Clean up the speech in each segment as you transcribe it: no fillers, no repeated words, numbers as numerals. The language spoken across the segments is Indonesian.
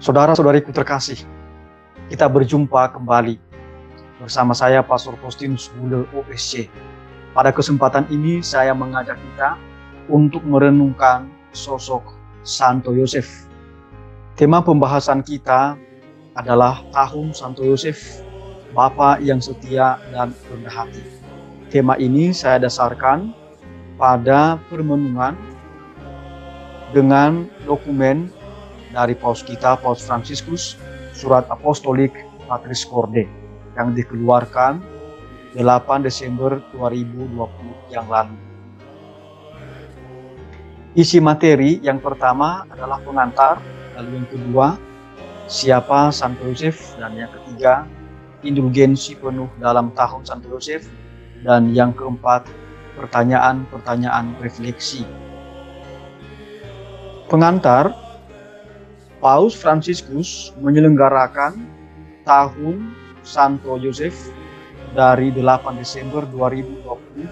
Saudara-saudariku terkasih, kita berjumpa kembali bersama saya Pastor Faustinus Bulle OSC. Pada kesempatan ini saya mengajak kita untuk merenungkan sosok Santo Yosef. Tema pembahasan kita adalah Tahun Santo Yosef, Bapa yang setia dan rendah hati. Tema ini saya dasarkan pada permenungan dengan dokumen dari Paus kita, Paus Fransiskus, Surat Apostolik Patris Corde yang dikeluarkan 8 Desember 2020 yang lalu. Isi materi yang pertama adalah pengantar, lalu yang kedua siapa Santo Yosef, dan yang ketiga indulgensi penuh dalam Tahun Santo Yosef, dan yang keempat pertanyaan-pertanyaan refleksi. Pengantar, Paus Fransiskus menyelenggarakan Tahun Santo Yosef dari 8 Desember 2020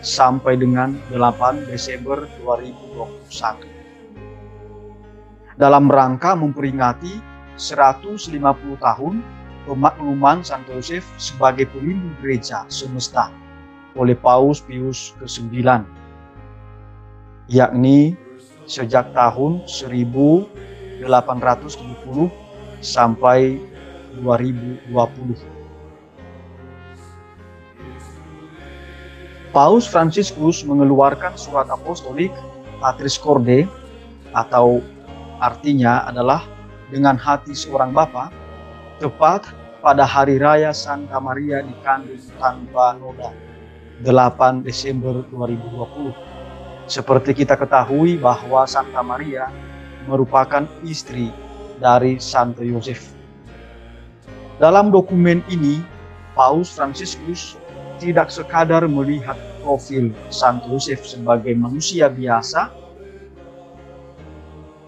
sampai dengan 8 Desember 2021. Dalam rangka memperingati 150 tahun pemakluman Santo Yosef sebagai pelindung gereja semesta oleh Paus Pius ke-9, yakni sejak tahun 1870 sampai 2020. Paus Fransiskus mengeluarkan surat apostolik Patris Corde, atau artinya adalah dengan hati seorang bapa, tepat pada hari raya Santa Maria dikandung tanpa noda 8 Desember 2020. Seperti kita ketahui bahwa Santa Maria merupakan istri dari Santo Yosef. Dalam dokumen ini, Paus Fransiskus tidak sekadar melihat profil Santo Yosef sebagai manusia biasa,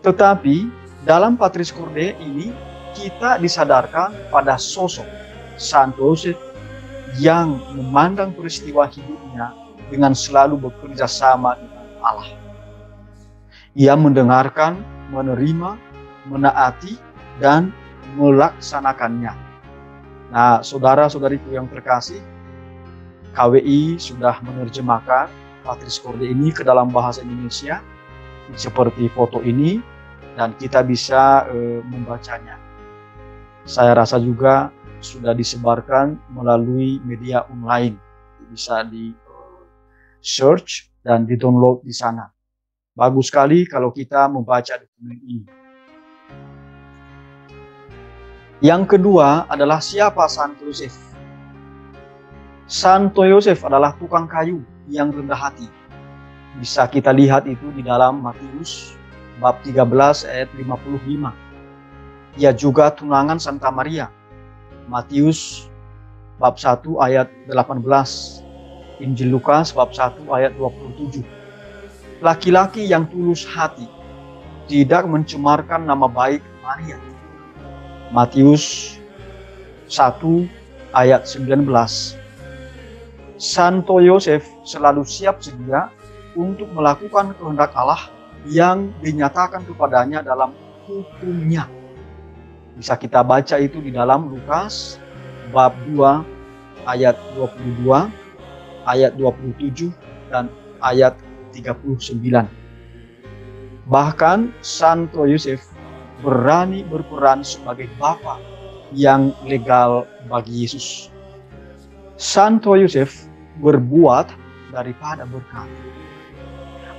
tetapi dalam Patris Corde ini kita disadarkan pada sosok Santo Yosef yang memandang peristiwa hidupnya dengan selalu bekerja sama dengan Allah. Ia mendengarkan, menerima, menaati, dan melaksanakannya. Nah, saudara-saudariku yang terkasih, KWI sudah menerjemahkan Patris Corde ini ke dalam bahasa Indonesia seperti foto ini, dan kita bisa membacanya. Saya rasa juga sudah disebarkan melalui media online, bisa di search dan di download di sana. Bagus sekali kalau kita membaca dokumen ini. Yang kedua adalah siapa Santo Yosef. Santo Yosef adalah tukang kayu yang rendah hati. Bisa kita lihat itu di dalam Matius bab 13 ayat 55. Ia juga tunangan Santa Maria. Matius bab 1 ayat 18. Injil Lukas bab 1 ayat 27. Laki-laki yang tulus hati, tidak mencemarkan nama baik Maria. Matius 1 ayat 19. Santo Yosef selalu siap sedia untuk melakukan kehendak Allah yang dinyatakan kepadanya dalam hukumnya. Bisa kita baca itu di dalam Lukas bab 2 ayat 22, ayat 27, dan ayat 39. Bahkan Santo Yosef berani berperan sebagai bapa yang legal bagi Yesus. Santo Yosef berbuat daripada berkata.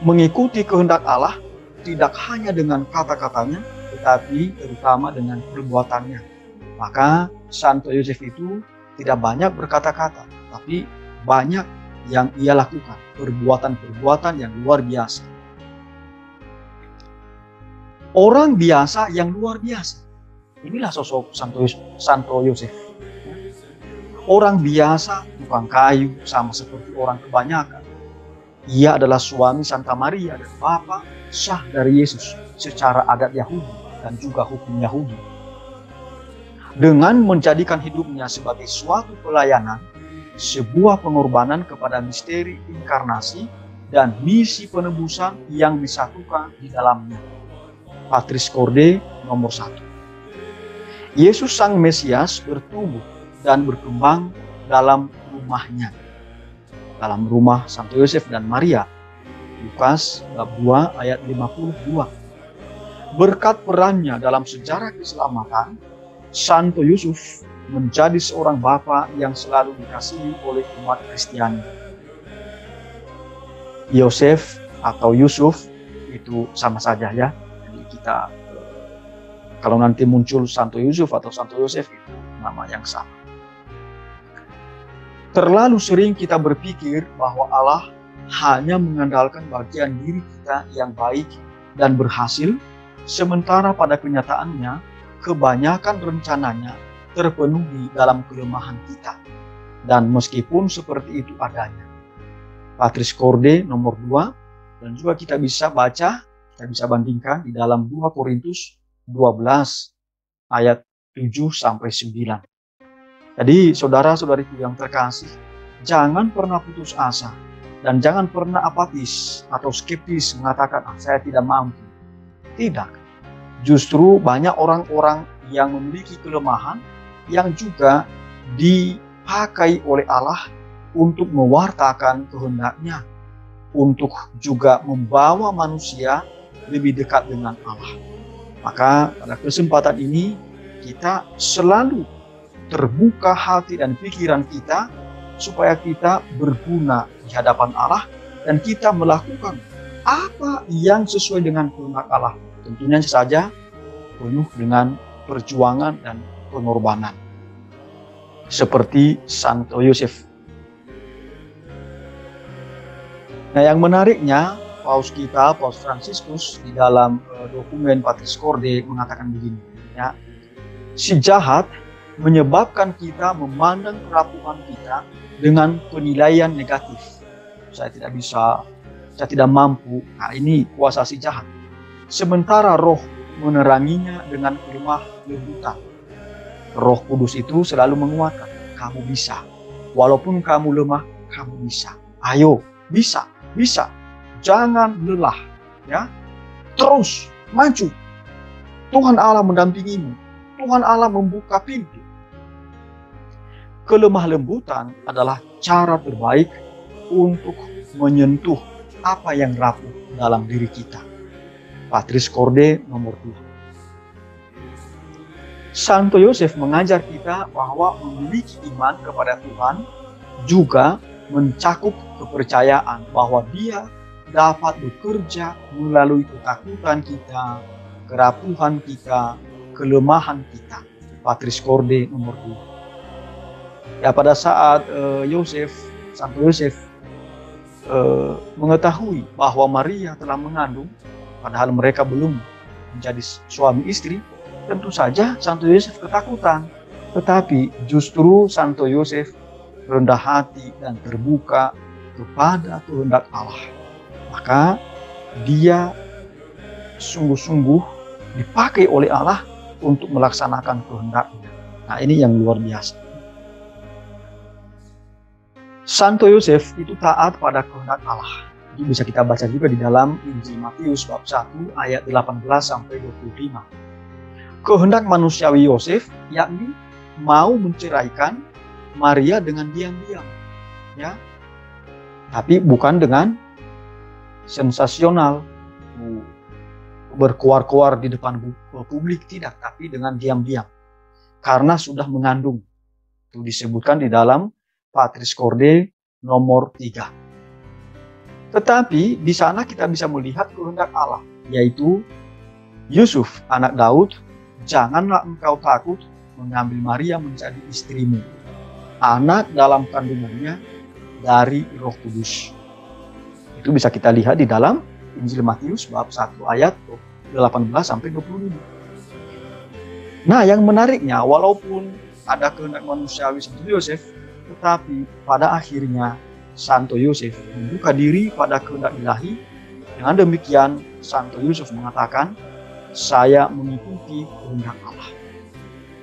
Mengikuti kehendak Allah tidak hanya dengan kata-katanya, tetapi terutama dengan perbuatannya. Maka Santo Yosef itu tidak banyak berkata-kata, tapi banyak yang ia lakukan, perbuatan-perbuatan yang luar biasa. Orang biasa yang luar biasa. Inilah sosok Santo Yosef. Orang biasa, tukang kayu, sama seperti orang kebanyakan. Ia adalah suami Santa Maria dan bapa sah dari Yesus secara adat Yahudi dan juga hukum Yahudi. Dengan menjadikan hidupnya sebagai suatu pelayanan, sebuah pengorbanan kepada misteri inkarnasi dan misi penebusan yang disatukan di dalamnya. Patris Corde nomor 1. Yesus Sang Mesias bertumbuh dan berkembang dalam rumahnya, dalam rumah Santo Yosef dan Maria. Lukas bab 2 ayat 52. Berkat perannya dalam sejarah keselamatan, Santo Yusuf menjadi seorang bapa yang selalu dikasihi oleh umat Kristiani. Yosef atau Yusuf itu sama saja ya. Jadi kita kalau nanti muncul Santo Yusuf atau Santo Yosef itu nama yang sama. Terlalu sering kita berpikir bahwa Allah hanya mengandalkan bagian diri kita yang baik dan berhasil, sementara pada kenyataannya kebanyakan rencananya terpenuhi dalam kelemahan kita. Dan meskipun seperti itu adanya. Patris Corde nomor 2, dan juga kita bisa baca, kita bisa bandingkan di dalam 2 Korintus 12 ayat 7-9. Jadi saudara-saudariku yang terkasih, jangan pernah putus asa dan jangan pernah apatis atau skeptis mengatakan saya tidak mampu. Tidak. Justru banyak orang-orang yang memiliki kelemahan yang juga dipakai oleh Allah untuk mewartakan kehendak-Nya, untuk juga membawa manusia lebih dekat dengan Allah. Maka pada kesempatan ini kita selalu terbuka hati dan pikiran kita supaya kita berguna di hadapan Allah dan kita melakukan apa yang sesuai dengan kehendak Allah. Tentunya saja penuh dengan perjuangan dan pengorbanan. Seperti Santo Yosef. Nah, yang menariknya, Paus Fransiskus di dalam dokumen Patris Corde mengatakan begini, ya, si jahat menyebabkan kita memandang kerapuhan kita dengan penilaian negatif. Saya tidak bisa, saya tidak mampu. Nah, ini kuasa si jahat. Sementara Roh meneranginya dengan kelemah lembutan. Roh Kudus itu selalu menguatkan, kamu bisa. Walaupun kamu lemah, kamu bisa. Ayo, bisa. Jangan lelah, ya. Terus maju. Tuhan Allah mendampingimu. Tuhan Allah membuka pintu. Kelemah lembutan adalah cara terbaik untuk menyentuh apa yang rapuh dalam diri kita. Patris Corde nomor 2. Santo Yosef mengajar kita bahwa memiliki iman kepada Tuhan juga mencakup kepercayaan bahwa Dia dapat bekerja melalui ketakutan kita, kerapuhan kita, kelemahan kita. Patris Corde nomor 2. Ya, pada saat Santo Yosef mengetahui bahwa Maria telah mengandung, padahal mereka belum menjadi suami istri, tentu saja Santo Yosef ketakutan. Tetapi justru Santo Yosef rendah hati dan terbuka kepada kehendak Allah. Maka dia sungguh-sungguh dipakai oleh Allah untuk melaksanakan kehendak-Nya. Nah, ini yang luar biasa. Santo Yosef itu taat pada kehendak Allah. Itu bisa kita baca juga di dalam Injil Matius bab 1 ayat 18-25. Kehendak manusiawi Yosef yakni mau menceraikan Maria dengan diam-diam, ya. Tapi bukan dengan sensasional, berkuar-kuar di depan publik, tidak, tapi dengan diam-diam. Karena sudah mengandung. Itu disebutkan di dalam Patris Corde nomor 3. Tetapi di sana kita bisa melihat kehendak Allah, yaitu Yusuf, anak Daud, janganlah engkau takut mengambil Maria menjadi istrimu, anak dalam kandungannya dari Roh Kudus. Itu bisa kita lihat di dalam Injil Matius bab 1 ayat 18-25. Nah, yang menariknya, walaupun ada kehendak manusiawi Santo Yosef, tetapi pada akhirnya Santo Yosef membuka diri pada kehendak ilahi. Dengan demikian Santo Yosef mengatakan, saya mengikuti kehendak Allah.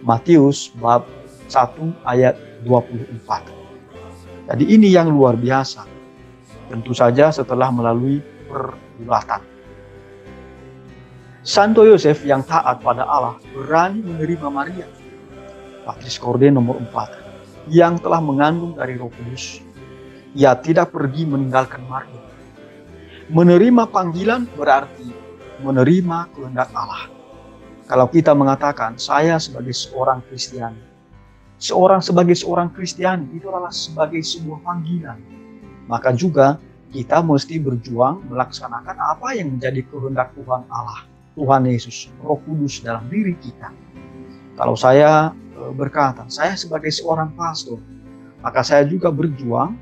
Matius bab 1 ayat 24. Jadi ini yang luar biasa. Tentu saja setelah melalui pergulatan. Santo Yosef yang taat pada Allah berani menerima Maria Patris Corde nomor 4, yang telah mengandung dari Roh Kudus, ia tidak pergi meninggalkan Maria. Menerima panggilan berarti menerima kehendak Allah. Kalau kita mengatakan, saya sebagai seorang Kristiani, sebagai seorang Kristiani itu adalah sebagai sebuah panggilan, maka juga kita mesti berjuang melaksanakan apa yang menjadi kehendak Tuhan Allah, Tuhan Yesus, Roh Kudus dalam diri kita. Kalau saya berkata, saya sebagai seorang pastor, maka saya juga berjuang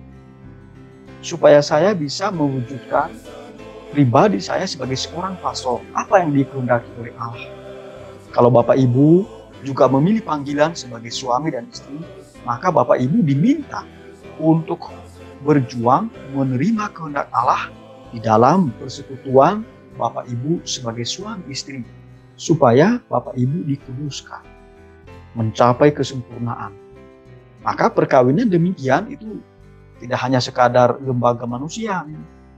supaya saya bisa mewujudkan pribadi saya sebagai seorang pastor, apa yang dikehendaki oleh Allah. Kalau Bapak Ibu juga memilih panggilan sebagai suami dan istri, maka Bapak Ibu diminta untuk berjuang menerima kehendak Allah di dalam persekutuan Bapak Ibu sebagai suami istri, supaya Bapak Ibu dikuduskan, mencapai kesempurnaan. Maka perkawinan demikian itu tidak hanya sekadar lembaga manusia,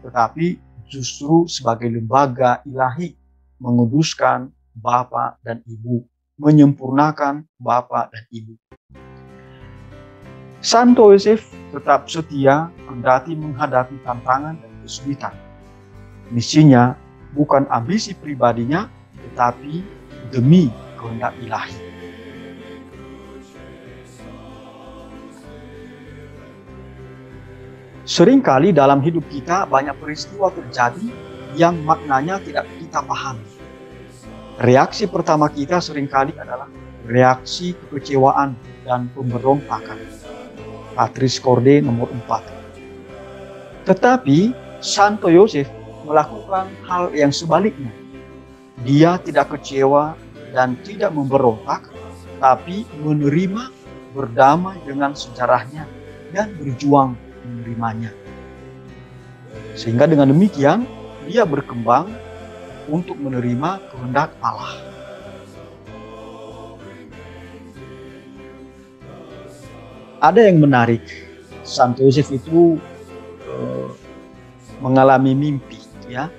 tetapi justru sebagai lembaga ilahi, menguduskan Bapak dan Ibu, menyempurnakan Bapak dan Ibu. Santo Yosef tetap setia kendati menghadapi tantangan dan kesulitan. Misinya bukan ambisi pribadinya, tetapi demi kehendak ilahi. Seringkali dalam hidup kita banyak peristiwa terjadi yang maknanya tidak kita pahami. Reaksi pertama kita seringkali adalah reaksi kekecewaan dan pemberontakan. Patris Corde nomor 4. Tetapi Santo Yosef melakukan hal yang sebaliknya. Dia tidak kecewa dan tidak memberontak, tapi menerima, berdamai dengan sejarahnya, dan berjuang menerimanya. Sehingga dengan demikian dia berkembang untuk menerima kehendak Allah. Ada yang menarik, Santo Yosef itu mengalami mimpi, ya,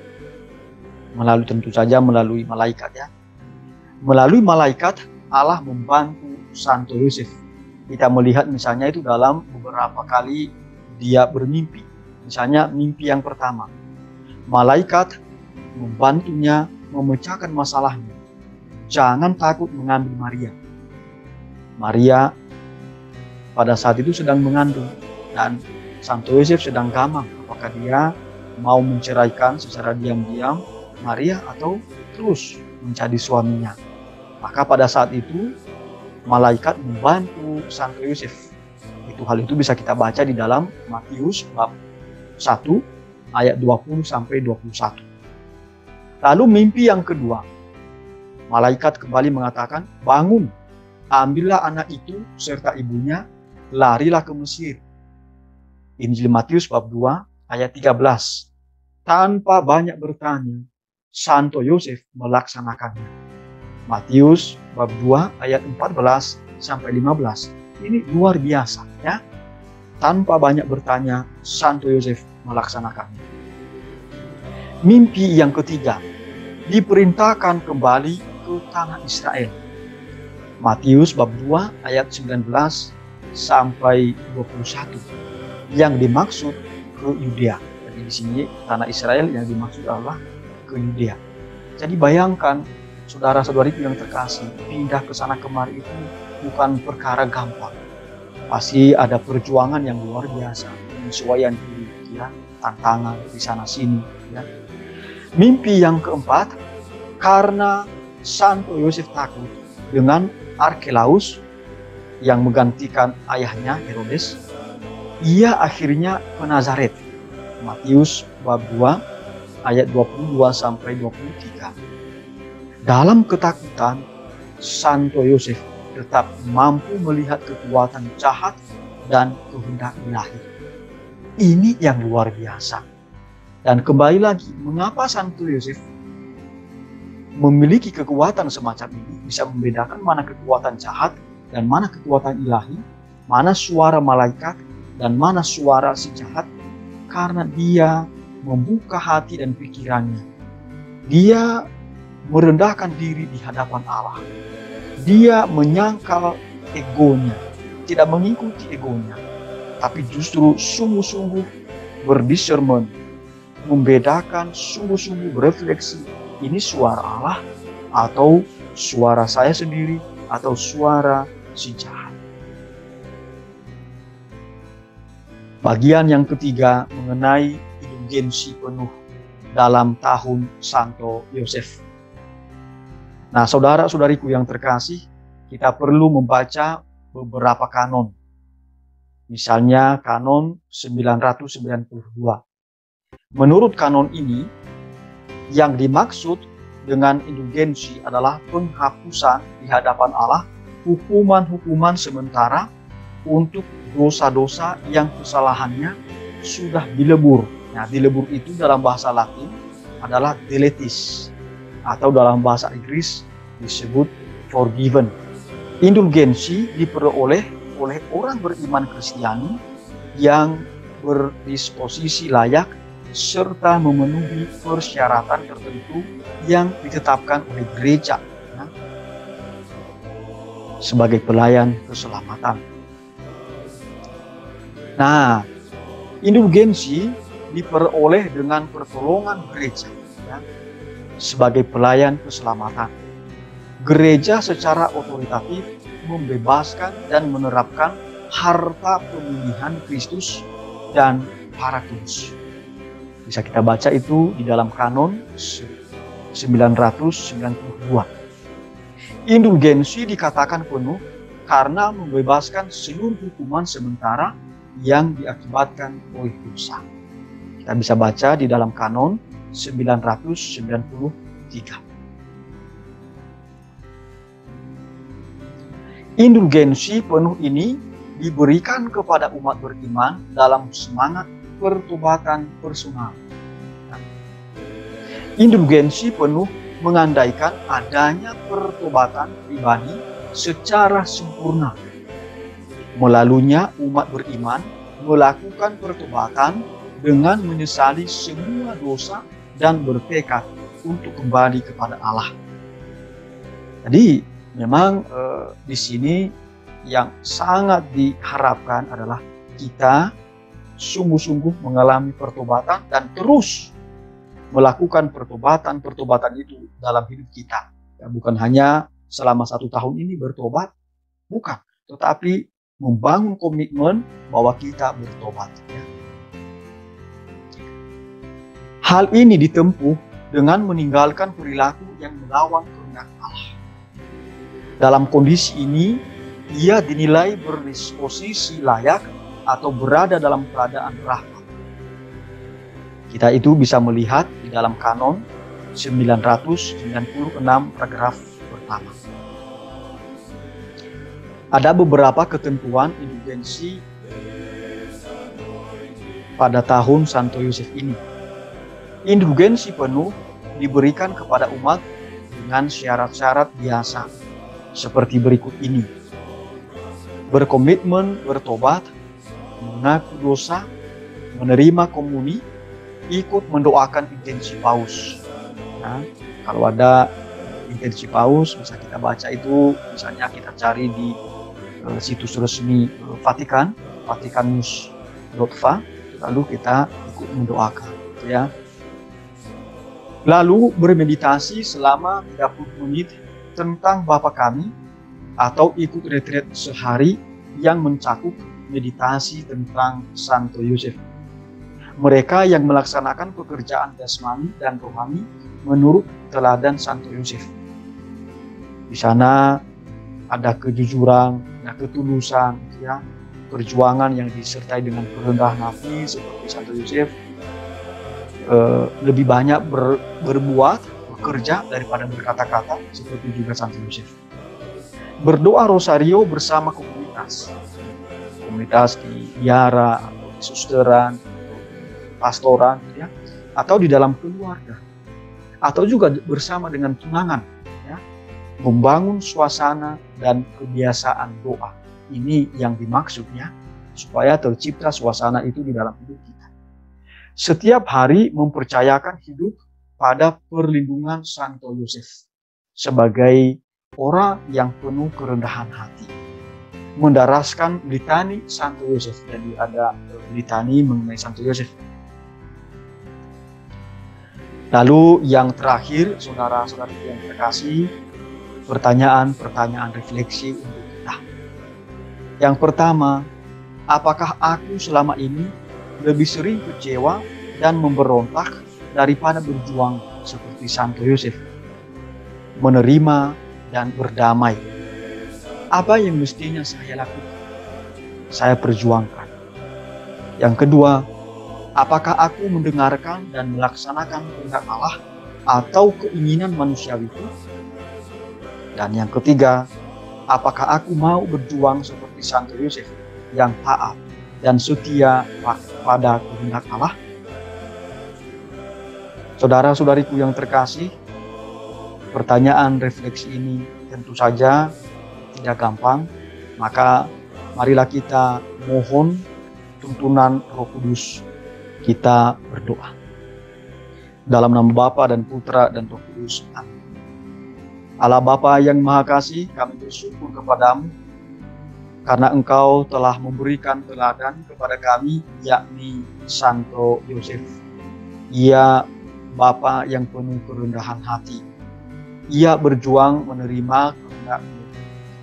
tentu saja melalui malaikat, ya. Melalui malaikat Allah membantu Santo Yosef. Kita melihat misalnya itu dalam beberapa kali dia bermimpi. Misalnya mimpi yang pertama, malaikat membantunya memecahkan masalahnya. Jangan takut mengambil Maria. Maria pada saat itu sedang mengandung dan Santo Yosef sedang gamang apakah dia mau menceraikan secara diam-diam Maria atau terus menjadi suaminya. Maka pada saat itu malaikat membantu Santo Yosef. Hal itu bisa kita baca di dalam Matius bab 1 ayat 20 sampai 21. Lalu mimpi yang kedua, malaikat kembali mengatakan, bangun, ambillah anak itu serta ibunya, larilah ke Mesir. Injil Matius bab 2 ayat 13. Tanpa banyak bertanya, Santo Yosef melaksanakannya. Matius bab 2 ayat 14 sampai 15. Ini luar biasa, ya. Tanpa banyak bertanya, Santo Yosef melaksanakannya. Mimpi yang ketiga, diperintahkan kembali ke tanah Israel. Matius bab 2 ayat 19 sampai 21. Yang dimaksud ke Yudea. Jadi di sini tanah Israel yang dimaksud adalah ke Yudea. Jadi bayangkan saudara-saudari yang terkasih, pindah ke sana kemari itu bukan perkara gampang. Pasti ada perjuangan yang luar biasa, penyesuaian diri, ya, tantangan di sana sini, ya. Mimpi yang keempat, karena Santo Yosef takut dengan Arkelaus yang menggantikan ayahnya Herodes, ia akhirnya ke Nazaret. Matius bab 2 ayat 22 sampai 23. Dalam ketakutan, Santo Yosef tetap mampu melihat kekuatan jahat dan kehendak ilahi. Ini yang luar biasa. Dan kembali lagi, mengapa Santo Yosef memiliki kekuatan semacam ini, bisa membedakan mana kekuatan jahat dan mana kekuatan ilahi, mana suara malaikat dan mana suara si jahat, karena dia membuka hati dan pikirannya. Dia merendahkan diri di hadapan Allah. Dia menyangkal egonya, tidak mengikuti egonya, tapi justru sungguh-sungguh berdiscernment, membedakan, sungguh-sungguh berefleksi, ini suara Allah atau suara saya sendiri atau suara si jahat. Bagian yang ketiga mengenai indulgensi penuh dalam tahun Santo Yosef. Nah, saudara-saudariku yang terkasih, kita perlu membaca beberapa kanon. Misalnya kanon 992. Menurut kanon ini, yang dimaksud dengan indulgensi adalah penghapusan di hadapan Allah hukuman-hukuman sementara untuk dosa-dosa yang kesalahannya sudah dilebur. Nah, dilebur itu dalam bahasa Latin adalah deletis, atau dalam bahasa Inggris disebut forgiven. Indulgensi diperoleh oleh orang beriman Kristiani yang berdisposisi layak serta memenuhi persyaratan tertentu yang ditetapkan oleh gereja sebagai pelayan keselamatan. Nah, indulgensi diperoleh dengan pertolongan gereja sebagai pelayan keselamatan. Gereja secara otoritatif membebaskan dan menerapkan harta pemilihan Kristus dan para kudus. Bisa kita baca itu di dalam kanon 992. Indulgensi dikatakan penuh karena membebaskan seluruh hukuman sementara yang diakibatkan oleh dosa. Kita bisa baca di dalam kanon 993. Indulgensi penuh ini diberikan kepada umat beriman dalam semangat pertobatan personal. Indulgensi penuh mengandaikan adanya pertobatan pribadi secara sempurna. Melaluinya umat beriman melakukan pertobatan dengan menyesali semua dosa dan bertekad untuk kembali kepada Allah. Jadi memang di sini yang sangat diharapkan adalah kita sungguh-sungguh mengalami pertobatan dan terus melakukan pertobatan itu dalam hidup kita. Ya, bukan hanya selama 1 tahun ini bertobat, bukan, tetapi membangun komitmen bahwa kita bertobat. Ya. Hal ini ditempuh dengan meninggalkan perilaku yang melawan kehendak Allah. Dalam kondisi ini, ia dinilai berdisposisi layak atau berada dalam keadaan rahmat. Kita itu bisa melihat di dalam kanon 996 paragraf pertama. Ada beberapa ketentuan indulgensi pada tahun Santo Yosef ini. Indulgensi penuh diberikan kepada umat dengan syarat-syarat biasa seperti berikut ini. Berkomitmen bertobat, mengaku dosa, menerima komuni, ikut mendoakan intensi paus. Nah, kalau ada intensi paus bisa kita baca itu, misalnya kita cari di situs resmi Vatikan, vaticannews.va, lalu kita ikut mendoakan, ya. Lalu bermeditasi selama 30 menit tentang Bapa Kami atau ikut retret sehari yang mencakup meditasi tentang Santo Yosef. Mereka yang melaksanakan pekerjaan jasmani dan rohani menurut teladan Santo Yosef. Di sana ada kejujuran, ada ketulusan, ya, perjuangan yang disertai dengan kerendahan hati seperti Santo Yosef. Lebih banyak berbuat, bekerja daripada berkata-kata seperti juga Santo Yosef. Berdoa rosario bersama komunitas di biara, di susteran, pastoran, ya, atau di dalam keluarga, atau juga bersama dengan tunangan, ya, membangun suasana dan kebiasaan doa. Ini yang dimaksudnya supaya tercipta suasana itu di dalam hidup kita. Setiap hari mempercayakan hidup pada perlindungan Santo Yosef sebagai orang yang penuh kerendahan hati. mendaraskan litani Santo Yosef. Jadi ada litani mengenai Santo Yosef. Lalu yang terakhir, saudara-saudari yang terkasih, pertanyaan-pertanyaan refleksi untuk kita. Yang pertama, apakah aku selama ini lebih sering kecewa dan memberontak daripada berjuang seperti Santo Yosef, menerima dan berdamai? Apa yang mestinya saya lakukan? Saya perjuangkan. Yang kedua, apakah aku mendengarkan dan melaksanakan kehendak Allah atau keinginan manusiawi itu? Dan yang ketiga, apakah aku mau berjuang seperti Santo Yosef yang taat dan setia pada kehendak Allah? Saudara-saudariku yang terkasih, pertanyaan refleksi ini tentu saja tidak gampang, maka marilah kita mohon tuntunan Roh Kudus. Kita berdoa. Dalam nama Bapa dan Putra dan Roh Kudus. Amin. Allah Bapa yang Maha Kasih, kami bersyukur kepadamu karena Engkau telah memberikan teladan kepada kami, yakni Santo Yosef. Ia Bapa yang penuh kerendahan hati. Ia berjuang menerima kehendak-Mu.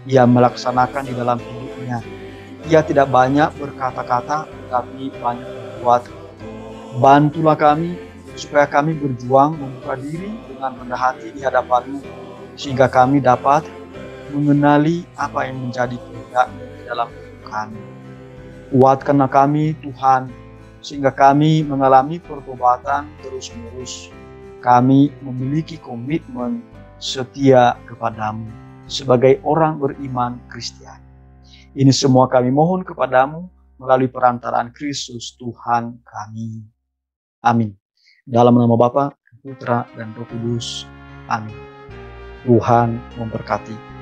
Ia melaksanakan di dalam hidupnya. Ia tidak banyak berkata-kata, tapi banyak berbuat. Bantulah kami supaya kami berjuang membuka diri dengan rendah hati di hadapan-Mu, sehingga kami dapat mengenali apa yang menjadi kehendak di dalam hidup kami. Kuatkanlah kami Tuhan, sehingga kami mengalami pertobatan terus-menerus. Kami memiliki komitmen setia kepadamu sebagai orang beriman Kristiani. Ini semua kami mohon kepadamu melalui perantaraan Kristus Tuhan kami. Amin. Dalam nama Bapa, Putra, dan Roh Kudus. Amin. Tuhan memberkati.